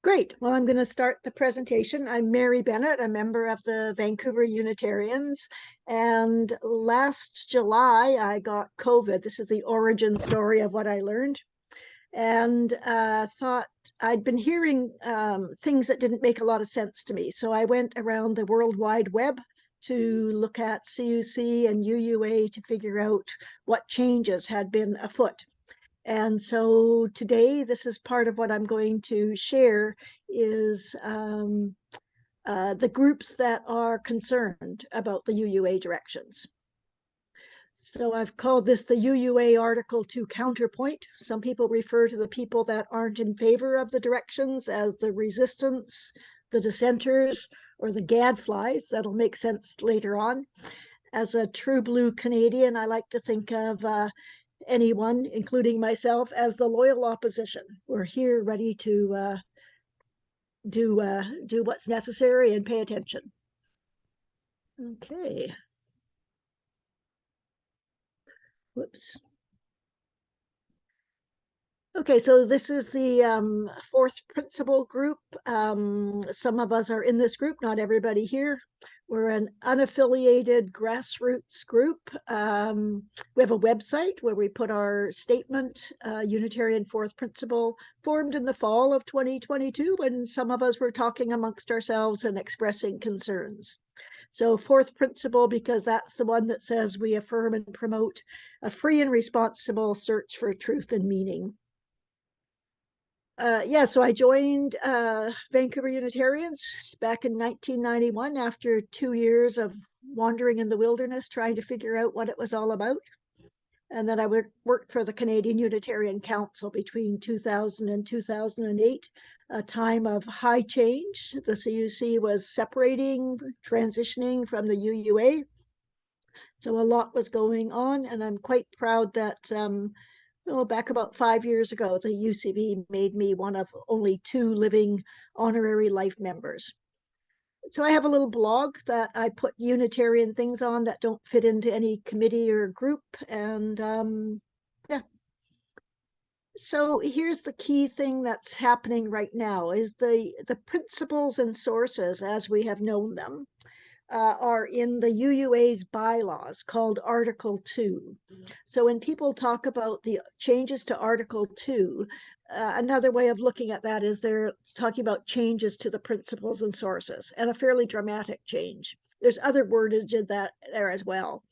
Great. Well, I'm going to start the presentation. I'm Mary Bennett, a member of the Vancouver Unitarians. And last July, I got COVID. This is the origin story of what I learned. And thought I'd been hearing things that didn't make a lot of sense to me. So I went around the World Wide Web to look at CUC and UUA to figure out what changes had been afoot. And so today, this is part of what I'm going to share is the groups that are concerned about the UUA directions. So I've called this the UUA Article 2 counterpoint. Some people refer to the people that aren't in favor of the directions as the resistance, the dissenters, or the gadflies. That'll make sense later on. As a true blue Canadian, I like to think of anyone, including myself, as the loyal opposition. We're here ready to do what's necessary and pay attention. Okay. Whoops. Okay, so this is the fourth principle group. Some of us are in this group, not everybody here. We're an unaffiliated grassroots group. We have a website where we put our statement, Unitarian Fourth Principle, formed in the fall of 2022 when some of us were talking amongst ourselves and expressing concerns. So fourth principle, because that's the one that says we affirm and promote a free and responsible search for truth and meaning. So I joined Vancouver Unitarians back in 1991 after 2 years of wandering in the wilderness trying to figure out what it was all about. And then I worked for the Canadian Unitarian Council between 2000 and 2008, a time of high change. The CUC was separating, transitioning from the UUA. So a lot was going on, and I'm quite proud that back about 5 years ago, the UCV made me one of only 2 living honorary life members. So I have a little blog that I put Unitarian things on that don't fit into any committee or group. And yeah. So here's the key thing that's happening right now is the principles and sources as we have known them are in the UUA's bylaws called Article 2. So when people talk about the changes to Article 2, another way of looking at that is they're talking about changes to the principles and sources, and a fairly dramatic change. There's other wordage in that there as well.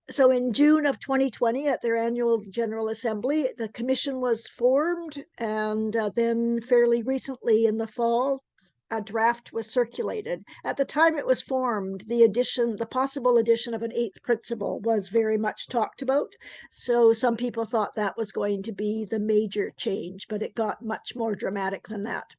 So in June of 2020, at their annual General Assembly, the commission was formed, and then fairly recently in the fall, a draft was circulated. At the time it was formed, the possible addition of an 8th principle was very much talked about. So some people thought that was going to be the major change, but it got much more dramatic than that.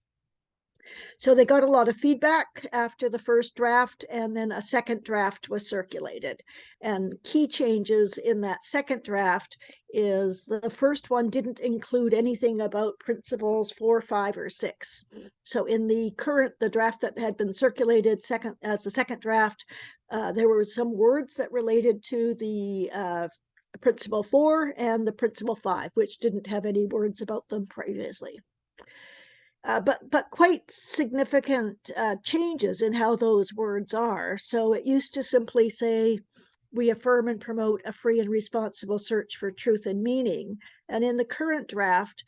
So they got a lot of feedback after the first draft, and then a second draft was circulated. And key changes in that second draft is the first one didn't include anything about principles 4, 5, or 6. So in the draft that had been circulated as the second draft, there were some words that related to the principle 4 and the principle 5, which didn't have any words about them previously. But quite significant changes in how those words are. So it used to simply say, we affirm and promote a free and responsible search for truth and meaning. And in the current draft,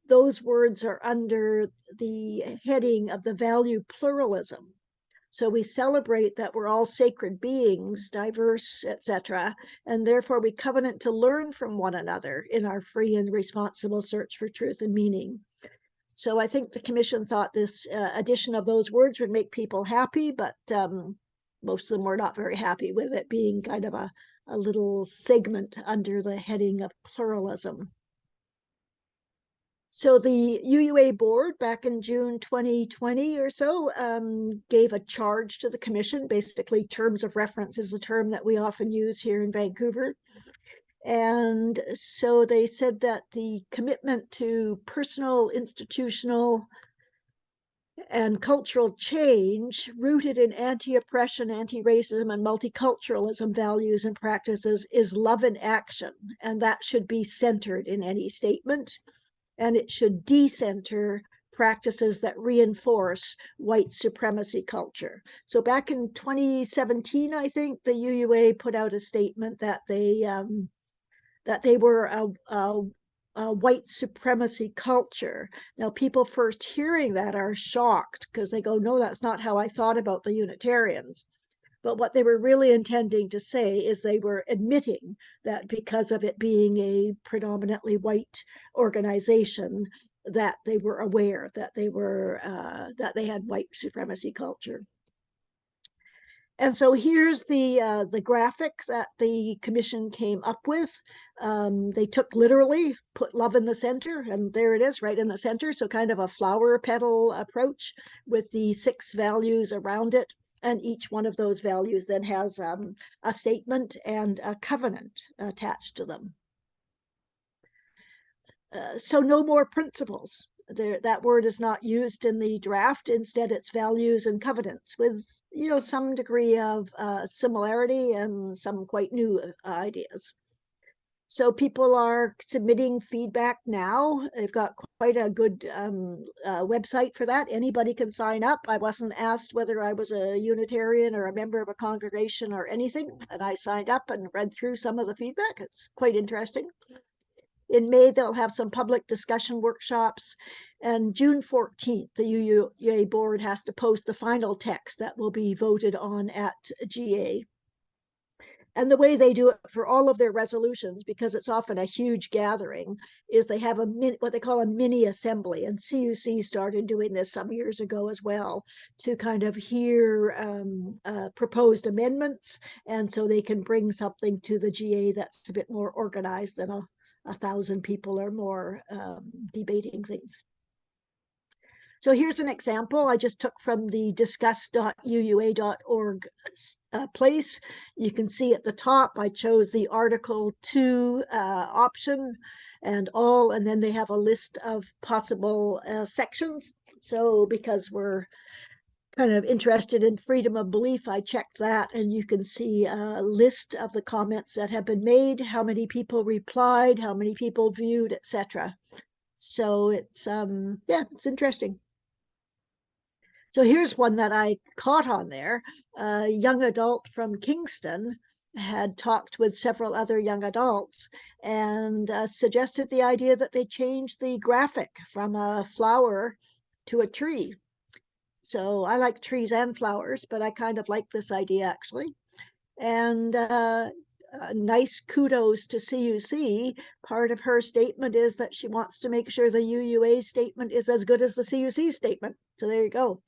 those words are under the heading of the value pluralism. So we celebrate that we're all sacred beings, diverse, etc., and therefore we covenant to learn from one another in our free and responsible search for truth and meaning. So I think the commission thought this addition of those words would make people happy, but most of them were not very happy with it being kind of a little segment under the heading of pluralism. So the UUA board back in June 2020 or so gave a charge to the commission. Basically, terms of reference is the term that we often use here in Vancouver. And so they said that the commitment to personal, institutional, and cultural change rooted in anti-oppression, anti-racism, and multiculturalism values and practices is love in action. And that should be centered in any statement. And it should decenter practices that reinforce white supremacy culture. So back in 2017, I think the UUA put out a statement that they were a white supremacy culture. Now, people first hearing that are shocked because they go, no, that's not how I thought about the Unitarians. But what they were really intending to say is they were admitting that because of it being a predominantly white organization, that they were aware that they had white supremacy culture. And so here's the graphic that the commission came up with. They took literally, put love in the center, and there it is right in the center. So kind of a flower petal approach with the 6 values around it. And each one of those values then has a statement and a covenant attached to them. So no more principles. That word is not used in the draft. Instead, it's values and covenants with, some degree of similarity and some quite new ideas. So people are submitting feedback now. They've got quite a good website for that. Anybody can sign up. I wasn't asked whether I was a Unitarian or a member of a congregation or anything, and I signed up and read through some of the feedback. It's quite interesting. In May, they'll have some public discussion workshops. And June 14th, the UUA board has to post the final text that will be voted on at GA. And the way they do it for all of their resolutions, because it's often a huge gathering, is they have what they call a mini assembly. And CUC started doing this some years ago as well, to kind of hear proposed amendments. And so they can bring something to the GA that's a bit more organized than 1,000 people or more debating things. So here's an example I just took from the discuss.uua.org place. You can see at the top, I chose the Article 2 option and all, and then they have a list of possible sections. So because we're kind of interested in freedom of belief, I checked that, and you can see a list of the comments that have been made, how many people replied, how many people viewed, etc. So it's it's interesting. So here's one that I caught on there. A young adult from Kingston had talked with several other young adults and suggested the idea that they change the graphic from a flower to a tree. So I like trees and flowers, but I kind of like this idea actually. And nice kudos to CUC. Part of her statement is that she wants to make sure the UUA statement is as good as the CUC statement. So there you go.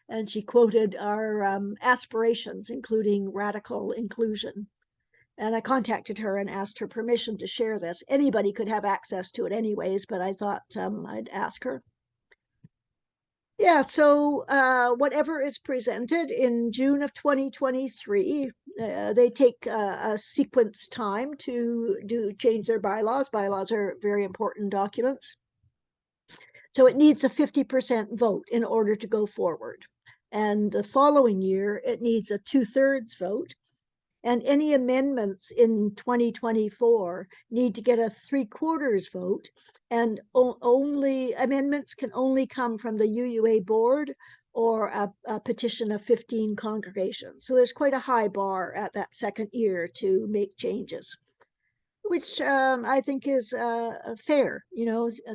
And she quoted our aspirations, including radical inclusion. And I contacted her and asked her permission to share this. Anybody could have access to it anyways, but I thought I'd ask her. Yeah, so whatever is presented in June of 2023, they take a sequence time to change their bylaws. Bylaws are very important documents. So it needs a 50% vote in order to go forward. And the following year, it needs a 2/3 vote. And any amendments in 2024 need to get a 3/4 vote, and only amendments can only come from the UUA board or a petition of 15 congregations. So there's quite a high bar at that second year to make changes, which I think is fair.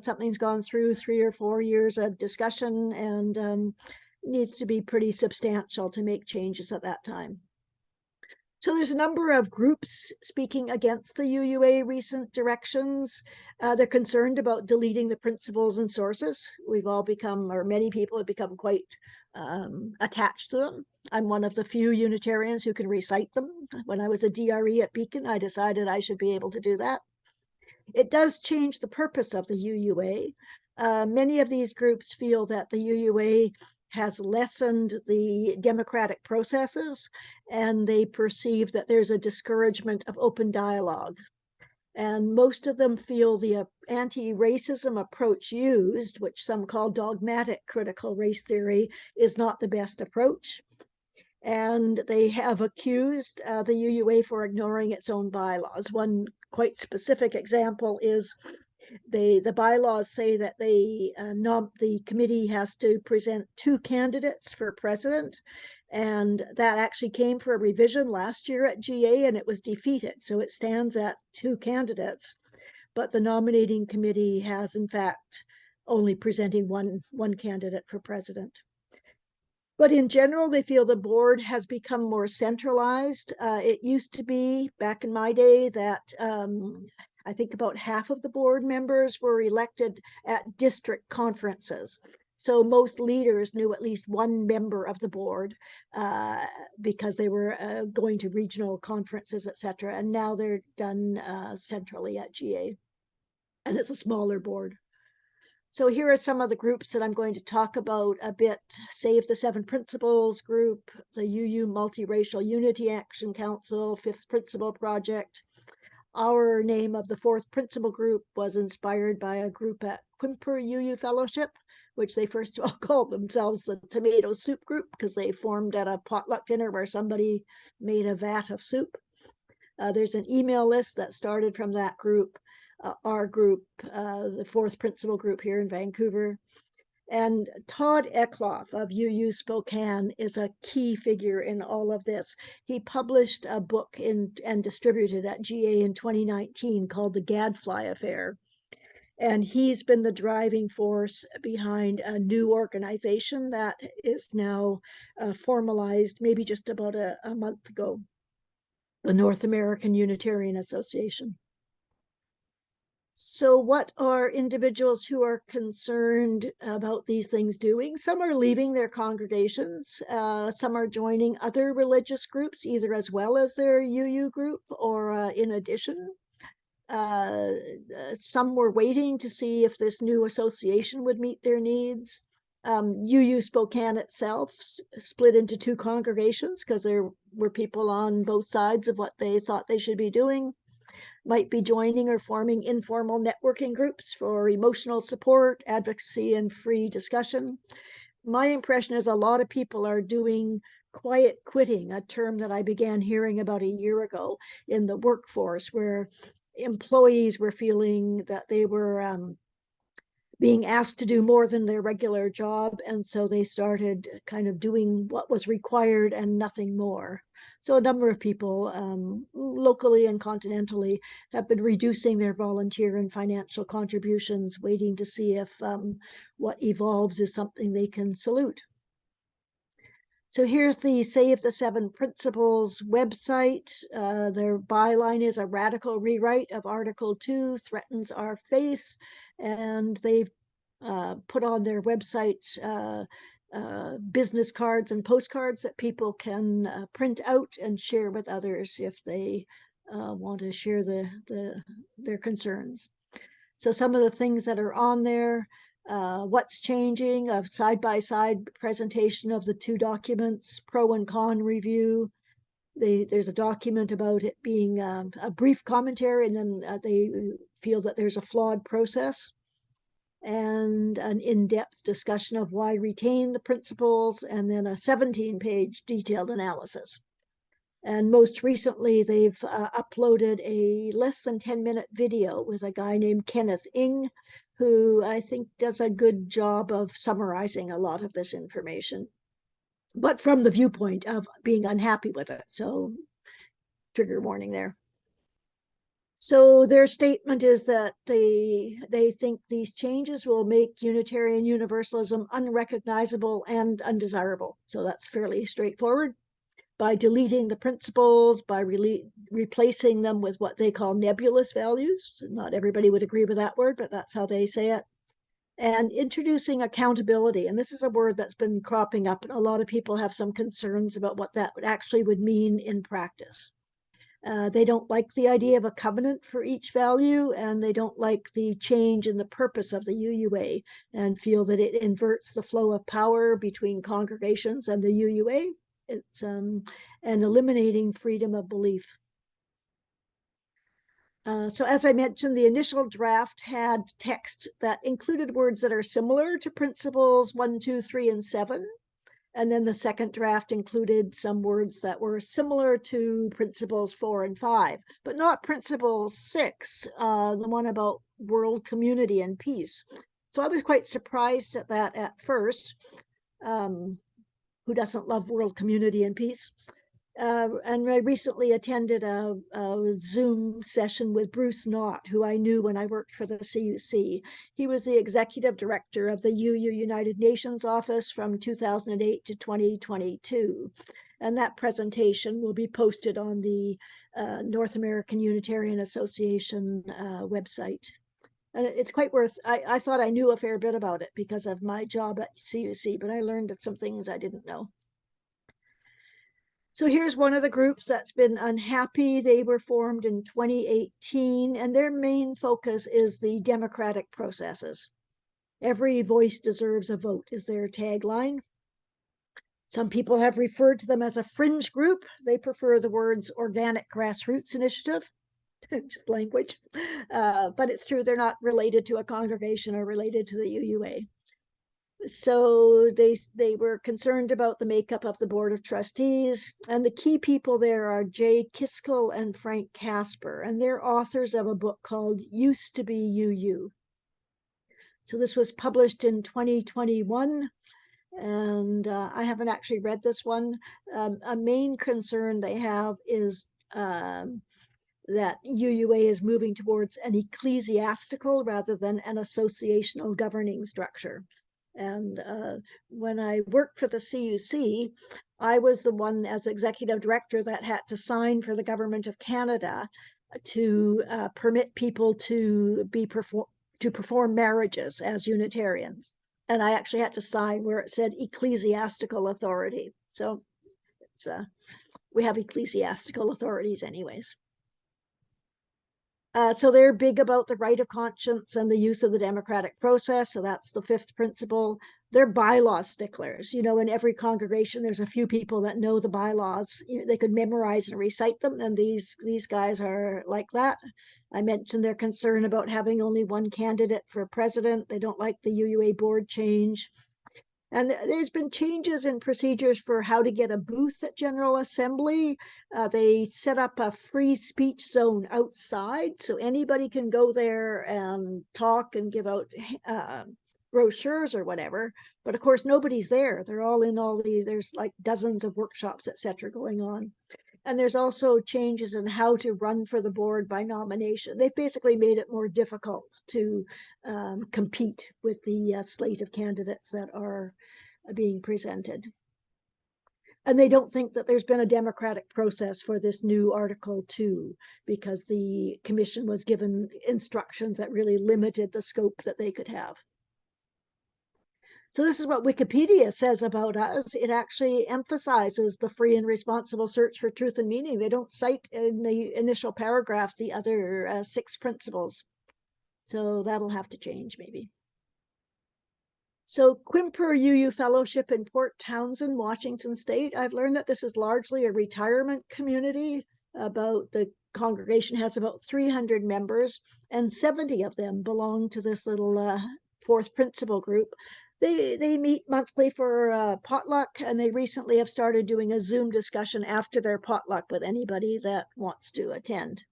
Something's gone through 3 or 4 years of discussion and needs to be pretty substantial to make changes at that time. So there's a number of groups speaking against the UUA recent directions. They're concerned about deleting the principles and sources. We've all become, or many people have become quite attached to them. I'm one of the few Unitarians who can recite them. When I was a DRE at Beacon, I decided I should be able to do that. It does change the purpose of the UUA. Many of these groups feel that the UUA has lessened the democratic processes, and they perceive that there's a discouragement of open dialogue. And most of them feel the anti-racism approach used, which some call dogmatic critical race theory, is not the best approach. And they have accused the UUA for ignoring its own bylaws. One quite specific example is The bylaws say that the committee has to present 2 candidates for president, and that actually came for a revision last year at GA, and it was defeated. So it stands at 2 candidates, but the nominating committee has in fact only presenting one candidate for president. But in general, they feel the board has become more centralized. It used to be back in my day that I think about half of the board members were elected at district conferences. So most leaders knew at least one member of the board because they were going to regional conferences, etc. And now they're done centrally at GA, and it's a smaller board. So here are some of the groups that I'm going to talk about a bit. Save the Seven Principles group, the UU Multiracial Unity Action Council, Fifth Principle Project. Our name of the fourth principle group was inspired by a group at Quimper UU Fellowship, which they first of all called themselves the Tomato Soup Group because they formed at a potluck dinner where somebody made a vat of soup. There's an email list that started from that group. Our group, the fourth principal group here in Vancouver. And Todd Eckloff of UU Spokane is a key figure in all of this. He published a book and distributed at GA in 2019 called The Gadfly Affair. And he's been the driving force behind a new organization that is now formalized maybe just about a month ago, the North American Unitarian Association. So what are individuals who are concerned about these things doing? Some are leaving their congregations. Some are joining other religious groups, either as well as their UU group or in addition. Some were waiting to see if this new association would meet their needs. UU Spokane itself split into 2 congregations because there were people on both sides of what they thought they should be doing. Might be joining or forming informal networking groups for emotional support, advocacy, and free discussion. My impression is a lot of people are doing quiet quitting, a term that I began hearing about a year ago in the workforce, where employees were feeling that they were being asked to do more than their regular job, and so they started kind of doing what was required and nothing more. So a number of people locally and continentally have been reducing their volunteer and financial contributions, waiting to see if what evolves is something they can salute. So here's the Save the Seven Principles website. Their byline is a radical rewrite of Article 2 threatens our faith. And they've put on their website business cards and postcards that people can print out and share with others if they want to share their concerns. So some of the things that are on there, what's changing, a side-by-side presentation of the 2 documents, pro and con review. There's a document about it being a brief commentary, and then they feel that there's a flawed process, and an in-depth discussion of why retain the principles, and then a 17-page detailed analysis. And most recently, they've uploaded a less than 10-minute video with a guy named Kenneth Ng, who I think does a good job of summarizing a lot of this information, but from the viewpoint of being unhappy with it. So trigger warning there. So their statement is that they think these changes will make Unitarian Universalism unrecognizable and undesirable. So that's fairly straightforward. By deleting the principles, by replacing them with what they call nebulous values. Not everybody would agree with that word, but that's how they say it. And introducing accountability. And this is a word that's been cropping up, and a lot of people have some concerns about what that would mean in practice. They don't like the idea of a covenant for each value, and they don't like the change in the purpose of the UUA and feel that it inverts the flow of power between congregations and the UUA. It's and eliminating freedom of belief. So as I mentioned, the initial draft had text that included words that are similar to principles 1, 2, 3, and 7. And then the second draft included some words that were similar to principles 4 and 5, but not principle 6, the one about world community and peace. So I was quite surprised at that at first. Who doesn't love world community and peace? And I recently attended a Zoom session with Bruce Knott, who I knew when I worked for the CUC. He was the executive director of the UU United Nations office from 2008 to 2022. And that presentation will be posted on the North American Unitarian Association website. And it's quite worth, I thought I knew a fair bit about it because of my job at CUC, but I learned some things I didn't know. So here's one of the groups that's been unhappy. They were formed in 2018, and their main focus is the democratic processes. Every voice deserves a vote is their tagline. Some people have referred to them as a fringe group. They prefer the words organic grassroots initiative. Just language. But it's true, they're not related to a congregation or related to the UUA. So they were concerned about the makeup of the board of trustees, and the key people there are Jay Kiskell and Frank Casper, and they're authors of a book called Used to Be UU. So this was published in 2021, and I haven't actually read this one. A main concern they have is that UUA is moving towards an ecclesiastical rather than an associational governing structure. And when I worked for the CUC, I was the one as executive director that had to sign for the government of Canada to permit people to perform marriages as Unitarians. And I actually had to sign where it said ecclesiastical authority. So it's we have ecclesiastical authorities anyways. So they're big about the right of conscience and the use of the democratic process. So that's the fifth principle. They're bylaw sticklers. In every congregation, there's a few people that know the bylaws. They could memorize and recite them, and these guys are like that. I mentioned their concern about having only one candidate for president. They don't like the UUA board change. And there's been changes in procedures for how to get a booth at General Assembly. They set up a free speech zone outside, so anybody can go there and talk and give out brochures or whatever. But of course, nobody's there. They're all in there's like dozens of workshops, etc., going on. And there's also changes in how to run for the board by nomination. They've basically made it more difficult to compete with the slate of candidates that are being presented. And they don't think that there's been a democratic process for this new Article 2 because the commission was given instructions that really limited the scope that they could have. So this is what Wikipedia says about us. It actually emphasizes the free and responsible search for truth and meaning. They don't cite in the initial paragraph the other 6 principles. So that'll have to change maybe. So Quimper UU Fellowship in Port Townsend, Washington State. I've learned that this is largely a retirement community. The congregation has about 300 members, and 70 of them belong to this little fourth principle group. They meet monthly for potluck, and they recently have started doing a Zoom discussion after their potluck with anybody that wants to attend.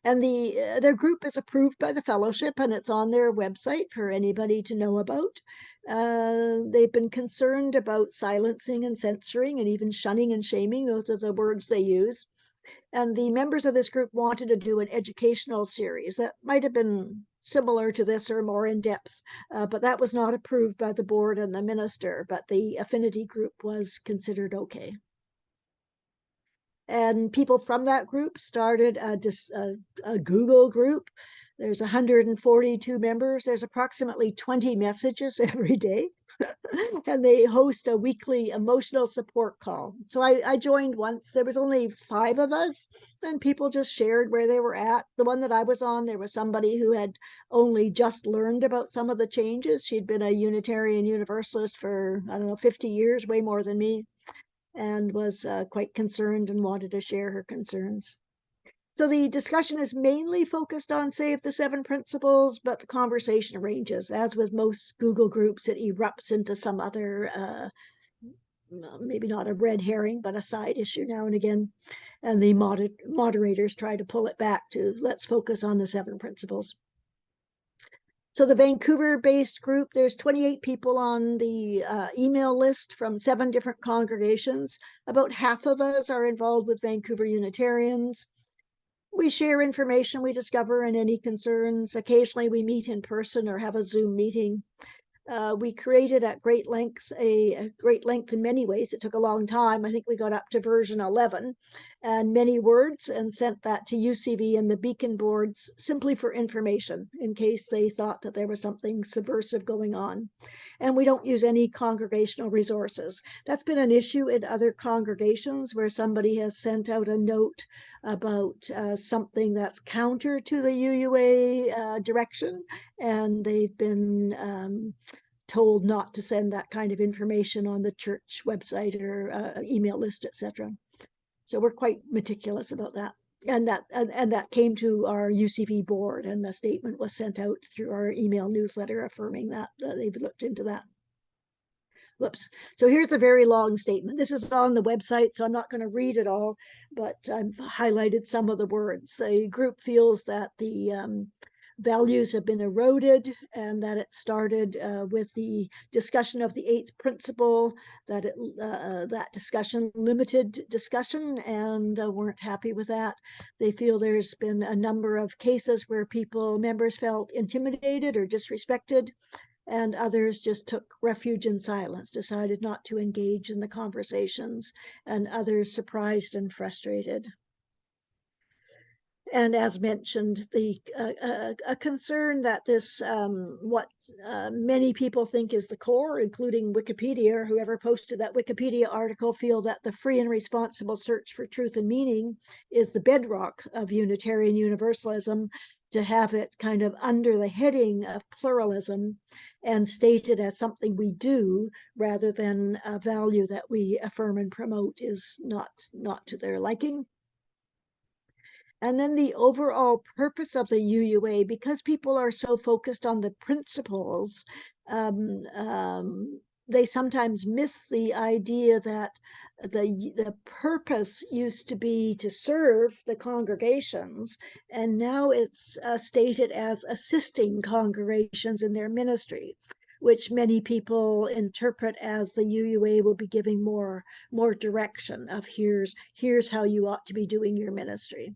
And their group is approved by the fellowship, and it's on their website for anybody to know about. They've been concerned about silencing and censoring and even shunning and shaming. Those are the words they use. And the members of this group wanted to do an educational series that might have been similar to this or more in depth, but that was not approved by the board and the minister, but the affinity group was considered okay. And people from that group started a Google group. There's 142 members. There's approximately 20 messages every day. And they host a weekly emotional support call. So I joined once. There was only 5 of us, and people just shared where they were at. The one that I was on, there was somebody who had only just learned about some of the changes. She'd been a Unitarian Universalist for, 50 years, way more than me, and was quite concerned and wanted to share her concerns. So the discussion is mainly focused on Save the 7 principles, but the conversation ranges. As with most Google groups, it erupts into some other maybe not a red herring, but a side issue now and again. And the moderators try to pull it back to let's focus on the 7 principles. So the Vancouver-based group, there's 28 people on the email list from 7 different congregations. About half of us are involved with Vancouver Unitarians. We share information we discover and any concerns. Occasionally we meet in person or have a Zoom meeting. We created at great length, a great length in many ways. It took a long time. I think we got up to version 11 and many words, and sent that to UCV and the beacon boards simply for information in case they thought that there was something subversive going on. And we don't use any congregational resources. That's been an issue in other congregations where somebody has sent out a note about something that's counter to the UUA direction, and they've been told not to send that kind of information on the church website or email list, etc. So we're quite meticulous about that. And that came to our UCV board, and the statement was sent out through our email newsletter affirming that they've looked into that. Whoops. So here's a very long statement. This is on the website, so I'm not going to read it all, but I've highlighted some of the words. The group feels that the values have been eroded, and that it started with the discussion of the 8th principle, that that discussion limited discussion, and weren't happy with that. They feel there's been a number of cases where members felt intimidated or disrespected, and others just took refuge in silence, decided not to engage in the conversations, and others surprised and frustrated. And as mentioned, a concern that this, what many people think is the core, including Wikipedia, or whoever posted that Wikipedia article, feel that the free and responsible search for truth and meaning is the bedrock of Unitarian Universalism, to have it kind of under the heading of pluralism and stated as something we do rather than a value that we affirm and promote is not to their liking. And then the overall purpose of the UUA, because people are so focused on the principles, they sometimes miss the idea that the purpose used to be to serve the congregations, and now it's stated as assisting congregations in their ministry, which many people interpret as the UUA will be giving more direction of here's how you ought to be doing your ministry.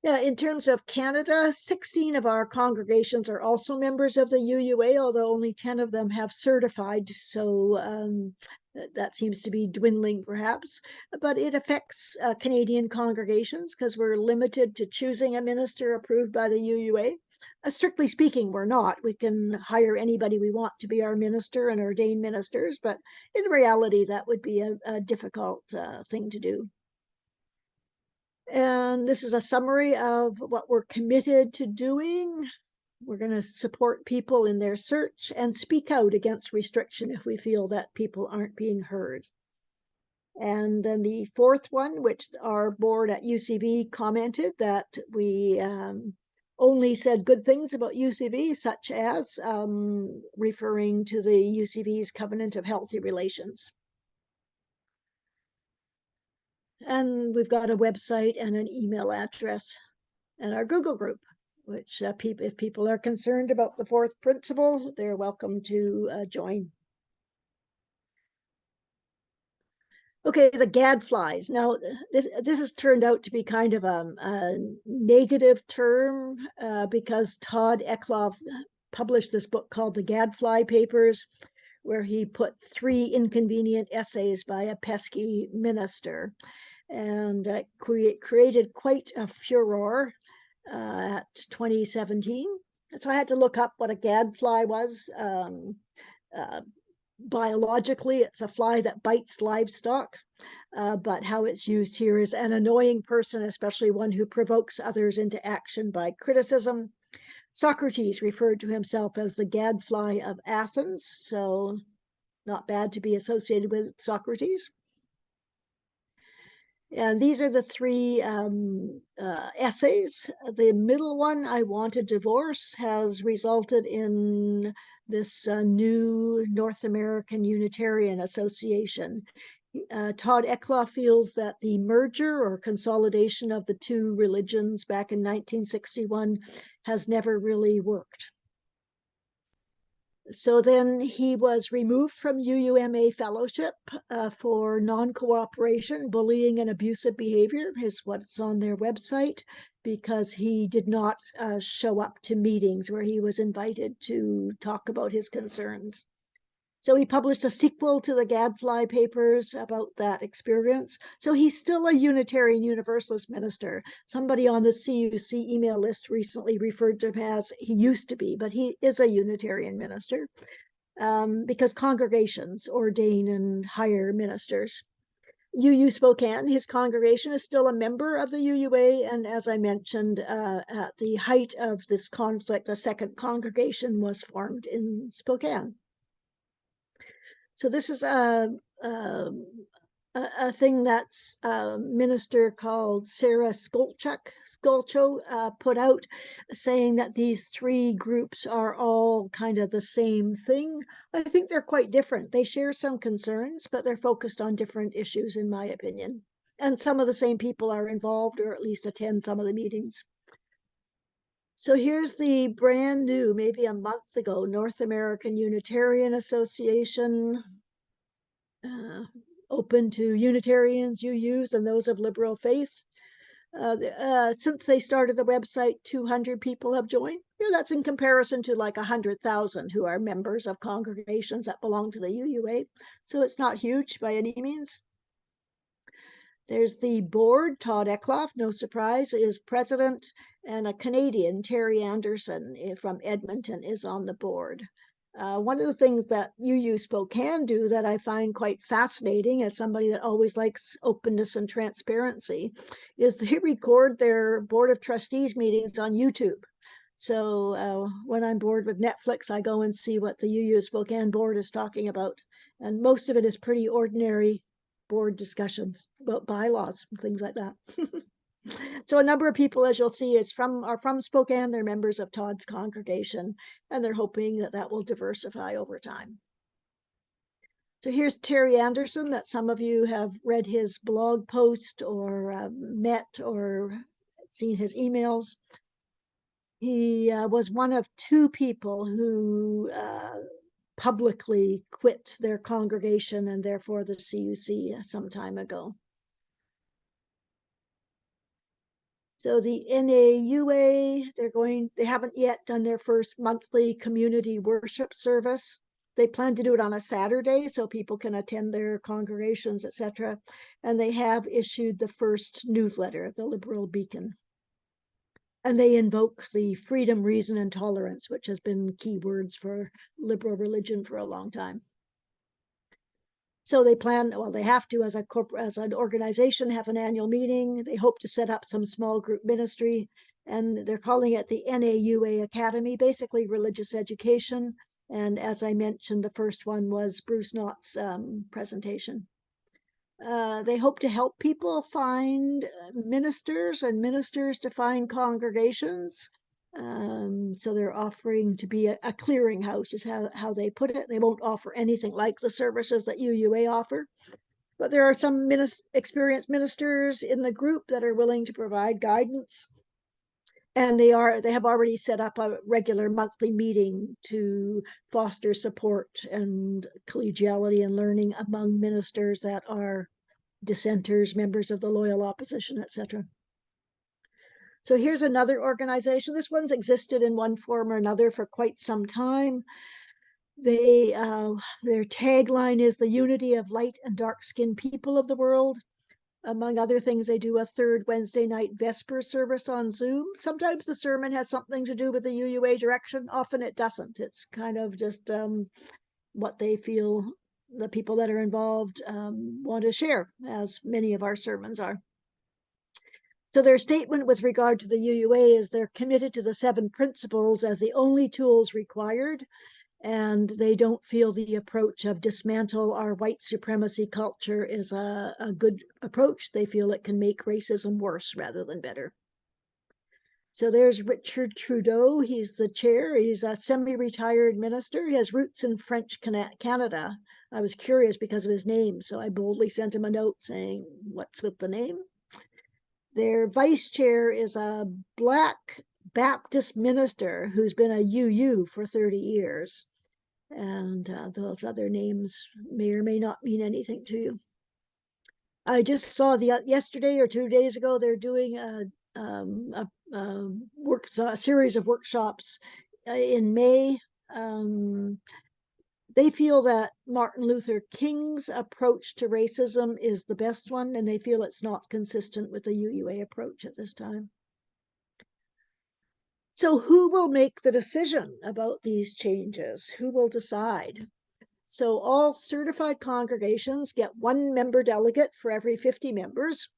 Yeah, in terms of Canada, 16 of our congregations are also members of the UUA, although only 10 of them have certified. So that seems to be dwindling perhaps, but it affects Canadian congregations because we're limited to choosing a minister approved by the UUA. Strictly speaking, we're not. We can hire anybody we want to be our minister and ordain ministers, but in reality, that would be a difficult thing to do. And this is a summary of what we're committed to doing. We're going to support people in their search and speak out against restriction if we feel that people aren't being heard. And then the 4th one, which our board at UCV commented that we only said good things about UCV, such as referring to the UCV's Covenant of Healthy Relations. And we've got a website and an email address, and our Google group, which if people are concerned about the 4th principle, they're welcome to join. Okay, the gadflies. Now, this has turned out to be kind of a negative term because Todd Eckloff published this book called The Gadfly Papers, where he put 3 inconvenient essays by a pesky minister, and created quite a furor at 2017. So I had to look up what a gadfly was. Biologically, it's a fly that bites livestock, but how it's used here is an annoying person, especially one who provokes others into action by criticism. Socrates referred to himself as the gadfly of Athens, so not bad to be associated with Socrates. And these are the three essays. The middle one, I Want a Divorce, has resulted in this new North American Unitarian Association. Todd Eckloff feels that the merger or consolidation of the two religions back in 1961 has never really worked. So then he was removed from UUMA fellowship for non-cooperation, bullying, and abusive behavior, is what's on their website, because he did not show up to meetings where he was invited to talk about his concerns. So he published a sequel to the Gadfly papers about that experience. So he's still a Unitarian Universalist minister. Somebody on the CUC email list recently referred to him as, he used to be, but he is a Unitarian minister because congregations ordain and hire ministers. UU Spokane, his congregation is still a member of the UUA, and as I mentioned, at the height of this conflict, a second congregation was formed in Spokane. So this is a thing that's a minister called Sarah Skolcho put out, saying that these three groups are all kind of the same thing. I think they're quite different. They share some concerns, but they're focused on different issues, in my opinion. And some of the same people are involved, or at least attend some of the meetings. So here's the brand new, maybe a month ago, North American Unitarian Association, open to Unitarians, UUs, and those of liberal faith. Since they started the website, 200 people have joined. That's in comparison to like 100,000 who are members of congregations that belong to the UUA. So it's not huge by any means. There's the board. Todd Eckloff, no surprise, is president, and a Canadian, Terry Anderson from Edmonton, is on the board. One of the things that UU Spokane do that I find quite fascinating, as somebody that always likes openness and transparency, is they record their board of trustees meetings on YouTube. So when I'm bored with Netflix, I go and see what the UU Spokane board is talking about. And most of it is pretty ordinary board discussions about bylaws and things like that. So a number of people, as you'll see, are from Spokane. They're members of Todd's congregation, and they're hoping that that will diversify over time. So here's Terry Anderson, that some of you have read his blog post or met or seen his emails. He was one of two people who publicly quit their congregation and therefore the CUC some time ago. So the NAUA, they haven't yet done their first monthly community worship service. They plan to do it on a Saturday so people can attend their congregations, etc. And they have issued the first newsletter, the Liberal Beacon. And they invoke the freedom, reason, and tolerance, which has been key words for liberal religion for a long time. So they plan, well, they have to, as an organization, have an annual meeting. They hope to set up some small group ministry, and they're calling it the NAUA Academy, basically religious education. And as I mentioned, the first one was Bruce Knott's presentation. They hope to help people find ministers and ministers to find congregations. So they're offering to be a clearinghouse, is how they put it. They won't offer anything like the services that UUA offer, but there are some experienced ministers in the group that are willing to provide guidance. And they have already set up a regular monthly meeting to foster support and collegiality and learning among ministers that are dissenters, members of the loyal opposition, etc. So here's another organization. This one's existed in one form or another for quite some time. Their tagline is the unity of light and dark-skinned people of the world. Among other things, they do a third Wednesday night Vesper service on Zoom. Sometimes the sermon has something to do with the UUA direction. Often it doesn't. It's kind of just what they feel the people that are involved want to share, as many of our sermons are. So their statement with regard to the UUA is they're committed to the 7 principles as the only tools required, and they don't feel the approach of dismantle our white supremacy culture is a good approach. They feel it can make racism worse rather than better. So there's Richard Trudeau. He's the chair. He's a semi-retired minister. He has roots in French Canada. I was curious because of his name, so I boldly sent him a note saying, what's with the name? Their vice chair is a Black Baptist minister who's been a UU for 30 years. And those other names may or may not mean anything to you. I just saw yesterday or 2 days ago, they're doing a series of workshops in May. They feel that Martin Luther King's approach to racism is the best one, and they feel it's not consistent with the UUA approach at this time. So who will make the decision about these changes? Who will decide? So all certified congregations get 1 member delegate for every 50 members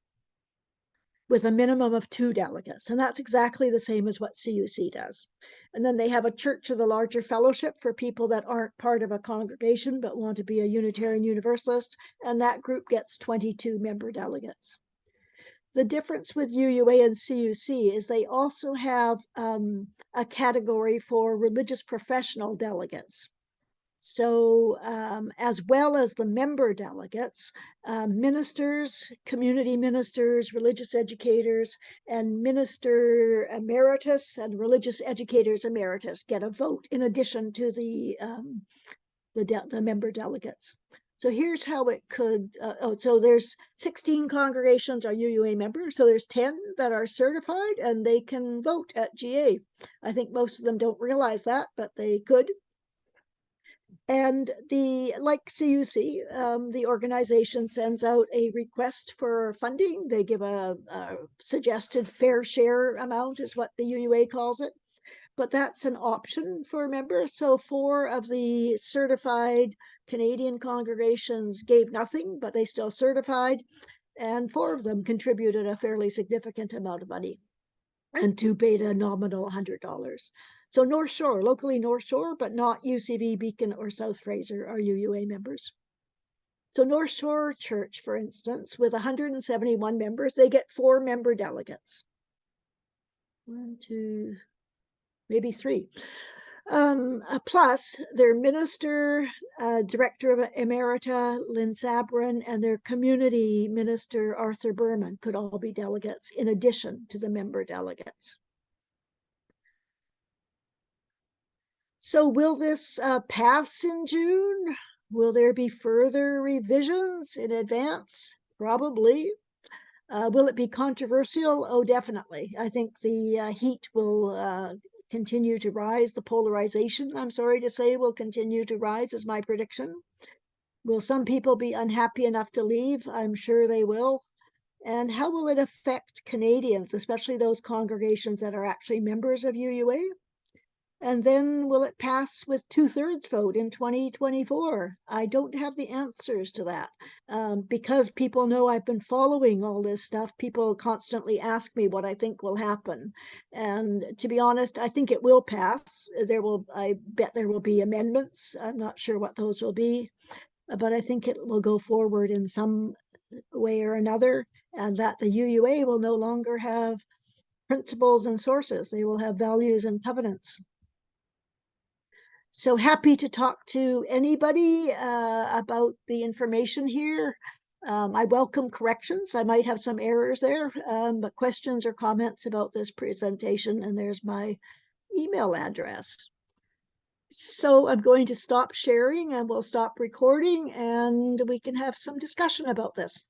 with a minimum of 2 delegates. And that's exactly the same as what CUC does. And then they have a Church of the Larger Fellowship for people that aren't part of a congregation but want to be a Unitarian Universalist. And that group gets 22 member delegates. The difference with UUA and CUC is they also have a category for religious professional delegates. So as well as the member delegates, ministers, community ministers, religious educators, and minister emeritus and religious educators emeritus get a vote in addition to the member delegates. So here's how it could, so there's 16 congregations are UUA members. So there's 10 that are certified and they can vote at GA. I think most of them don't realize that, but they could. And like CUC, the organization sends out a request for funding. They give a suggested fair share amount is what the UUA calls it. But that's an option for members. So 4 of the certified Canadian congregations gave nothing, but they still certified. And 4 of them contributed a fairly significant amount of money, and 2 paid a nominal $100. So North Shore, locally North Shore, but not UCV, Beacon, or South Fraser are UUA members. So North Shore Church, for instance, with 171 members, they get 4 member delegates. 1, 2, maybe 3. Plus, their minister, director of Emerita, Lynn Sabrin, and their community minister, Arthur Berman, could all be delegates in addition to the member delegates. So will this pass in June? Will there be further revisions in advance? Probably. Will it be controversial? Oh, definitely. I think the heat will continue to rise. The polarization, I'm sorry to say, will continue to rise, is my prediction. Will some people be unhappy enough to leave? I'm sure they will. And how will it affect Canadians, especially those congregations that are actually members of UUA? And then will it pass with 2/3 vote in 2024? I don't have the answers to that. Because people know I've been following all this stuff, people constantly ask me what I think will happen. And to be honest, I think it will pass. I bet there will be amendments. I'm not sure what those will be, but I think it will go forward in some way or another, and that the UUA will no longer have principles and sources. They will have values and covenants. So happy to talk to anybody about the information here. I welcome corrections. I might have some errors there, but questions or comments about this presentation, and there's my email address. So I'm going to stop sharing and we'll stop recording and we can have some discussion about this.